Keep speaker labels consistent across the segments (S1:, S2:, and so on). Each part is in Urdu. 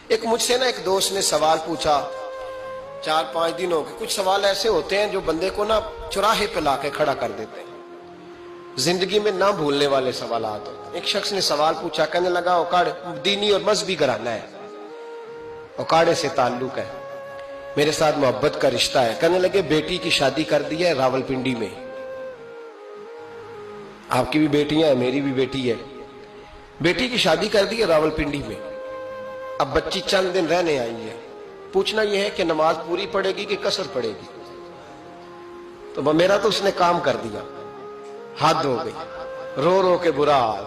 S1: ایک مجھ سے نا ایک دوست نے سوال پوچھا 4-5 دنوں کے. کچھ سوال ایسے ہوتے ہیں جو بندے کو نا چوراہے پہ لا کے کھڑا کر دیتے ہیں, زندگی میں نہ بھولنے والے سوالات ہوتے ہیں. ایک شخص نے سوال پوچھا, کہنے لگا اوکاڑ دینی اور مذہبی گھرانہ ہے, اوکاڑے سے تعلق ہے, میرے ساتھ محبت کا رشتہ ہے. کہنے لگے بیٹی کی شادی کر دی ہے راولپنڈی میں, آپ کی بھی بیٹیاں ہیں, میری بھی بیٹی ہے, بیٹی کی شادی کر دی ہے راولپنڈی میں. اب بچی چند دن رہنے آئی ہے, پوچھنا یہ ہے کہ نماز پوری پڑے گی کہ قصر پڑے گی. تو میرا تو اس نے کام کر دیا, حد ہو گئی, رو رو کے برا حال.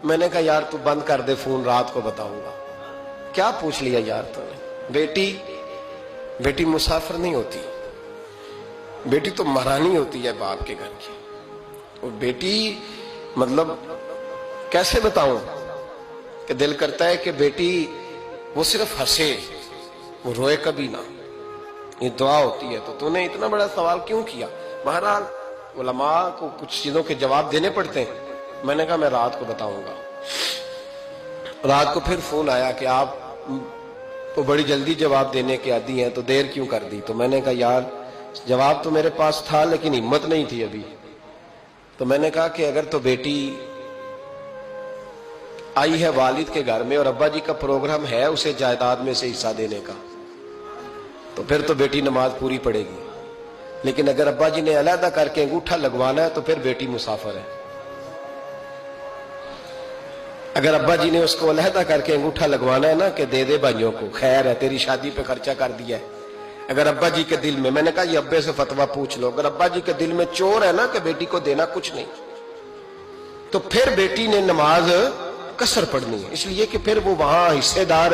S1: میں نے کہا یار تو بند کر دے فون, رات کو بتاؤں گا. کیا پوچھ لیا یار تو نے؟ بیٹی مسافر نہیں ہوتی, بیٹی تو مہرانی ہوتی ہے باپ کے گھر کی. اور بیٹی مطلب کیسے بتاؤں کہ دل کرتا ہے کہ بیٹی وہ صرف ہنسے, وہ روئے کبھی نہ. یہ دعا ہوتی ہے. تو نے اتنا بڑا سوال کیوں کیا؟ بہرحال علماء کو کچھ چیزوں کے جواب دینے پڑتے ہیں. میں نے کہا میں رات کو بتاؤں گا. رات کو پھر فون آیا کہ آپ تو بڑی جلدی جواب دینے کے عادی ہیں, تو دیر کیوں کر دی؟ تو میں نے کہا یار جواب تو میرے پاس تھا لیکن ہمت نہیں تھی ابھی. تو میں نے کہا کہ اگر تو بیٹی آئی ہے والد کے گھر میں اور ابا جی کا پروگرام ہے اسے جائیداد میں سے حصہ دینے کا, تو پھر تو بیٹی نماز پوری پڑے گی. لیکن اگر ابا جی نے علیحدہ کر کے انگوٹھا لگوانا ہے تو پھر بیٹی مسافر ہے. اگر ابا جی نے اس کو علیحدہ کر کے انگوٹھا لگوانا ہے نا کہ دے دے بھائیوں کو, خیر ہے تیری شادی پہ خرچہ کر دیا ہے. اگر ابا جی کے دل میں نے کہا یہ ابے سے فتویٰ پوچھ لو, اگر ابا جی کے دل میں چور ہے نا کہ بیٹی کو دینا کچھ نہیں, تو پھر بیٹی نے نماز قصر پڑھنی ہے. اس لیے کہ پھر وہ وہاں حصے دار.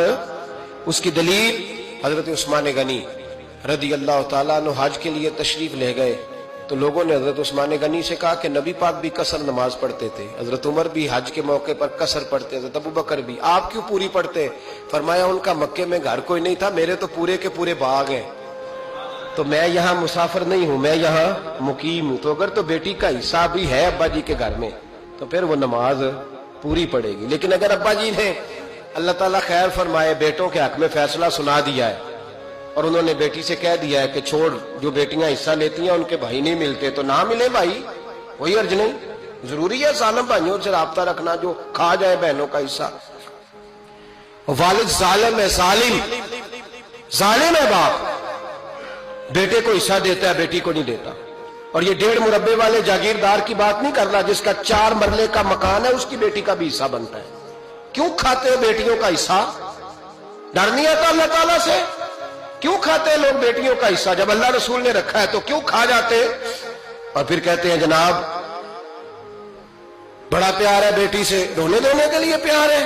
S1: اس کی دلیل حضرت عثمان غنی رضی اللہ تعالیٰ عنہ حج کے لیے تشریف لے گئے, تو لوگوں نے حضرت عثمان غنی سے کہا کہ نبی پاک بھی قصر نماز پڑھتے تھے, حضرت عمر بھی حج کے موقع پر قصر پڑھتے, حضرت ابوبکر بھی, آپ کیوں پوری پڑھتے؟ فرمایا ان کا مکے میں گھر کوئی نہیں تھا, میرے تو پورے کے پورے باغ ہیں, تو میں یہاں مسافر نہیں ہوں, میں یہاں مقیم ہوں. تو اگر تو بیٹی کا حصہ بھی ہے ابا جی کے گھر میں تو پھر وہ نماز پوری پڑے گی. لیکن اگر ابا جی نے اللہ تعالیٰ خیر فرمائے بیٹوں کے حق میں فیصلہ سنا دیا ہے اور انہوں نے بیٹی سے کہہ دیا ہے کہ چھوڑ, جو بیٹیاں حصہ لیتی ہیں ان کے بھائی نہیں ملتے, تو نہ ملے بھائی, کوئی عرض نہیں. ضروری ہے ظالم بھائیوں سے رابطہ رکھنا جو کھا جائے بہنوں کا حصہ. والد ظالم ہے, ظالم ہے باپ, بیٹے کو حصہ دیتا ہے بیٹی کو نہیں دیتا. اور یہ 1.5 مربے والے جاگیردار کی بات نہیں کر رہا, جس کا 4 مرلے کا مکان ہے اس کی بیٹی کا بھی حصہ بنتا ہے. کیوں کھاتے بیٹیوں کا حصہ؟ ڈر نہیں آتا اللہ تعالیٰ سے؟ کیوں کھاتے لوگ بیٹیوں کا حصہ؟ جب اللہ رسول نے رکھا ہے تو کیوں کھا جاتے؟ اور پھر کہتے ہیں جناب بڑا پیار ہے بیٹی سے, رونے دھونے کے لیے پیار ہے.